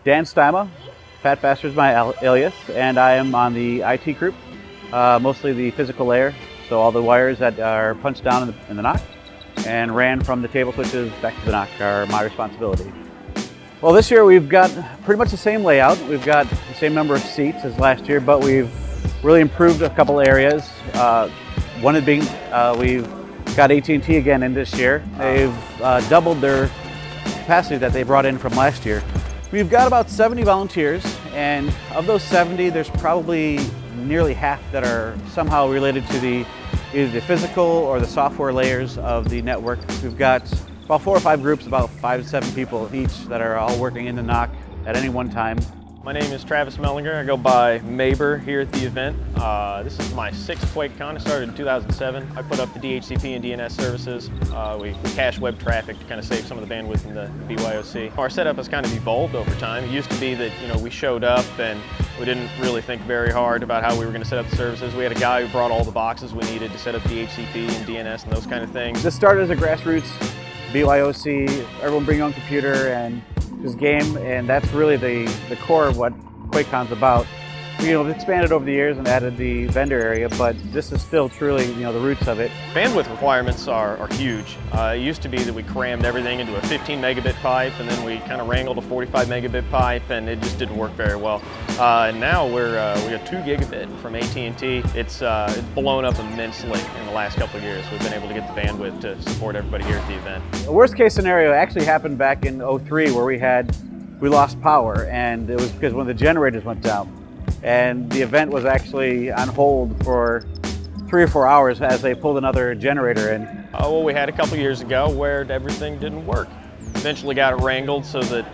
Dan Stima, Fat Bastard's my alias, and I am on the IT group, mostly the physical layer, so all the wires that are punched down in the NOC and ran from the table switches back to the NOC are my responsibility. Well, this year we've got pretty much the same layout. We've got the same number of seats as last year, but we've really improved a couple areas. One of being we've got AT&T again in this year. They've doubled their capacity that they brought in from last year. We've got about 70 volunteers, and of those 70, there's probably nearly half that are somehow related to either the physical or the software layers of the network. We've got about 4 or 5 groups, about 5 to 7 people each, that are all working in the NOC at any one time. My name is Travis Mellinger. I go by Maber here at the event. This is my 6th QuakeCon. I started in 2007. I put up the DHCP and DNS services. We cache web traffic to kind of save some of the bandwidth in the BYOC. Our setup has kind of evolved over time. It used to be that we showed up and we didn't really think very hard about how we were going to set up the services. We had a guy who brought all the boxes we needed to set up DHCP and DNS and those kind of things. This started as a grassroots BYOC, everyone bring your own computer and just game, and that's really the core of what QuakeCon's about. We've expanded over the years and added the vendor area, but this is still truly the roots of it. Bandwidth requirements are huge. It used to be that we crammed everything into a 15 megabit pipe, and then we kind of wrangled a 45 megabit pipe, and it just didn't work very well. And now we got 2 gigabit from AT&T. It's blown up immensely in the last couple of years. We've been able to get the bandwidth to support everybody here at the event. The worst case scenario actually happened back in '03, where we lost power, and it was because one of the generators went down. And the event was actually on hold for 3 or 4 hours as they pulled another generator in. Well, we had a couple years ago where everything didn't work. Eventually got it wrangled so that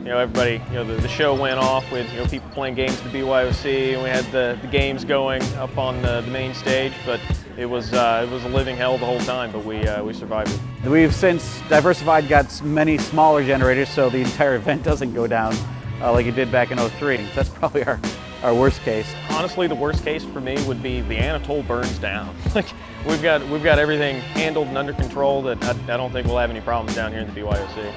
everybody, the show went off with people playing games at the BYOC, and we had the games going up on the main stage. But it was a living hell the whole time, but we survived it. We've since diversified, got many smaller generators, so the entire event doesn't go down like it did back in '03. That's probably our worst case. Honestly, the worst case for me would be the Anatole burns down. We've got everything handled and under control that I don't think we'll have any problems down here in the BYOC.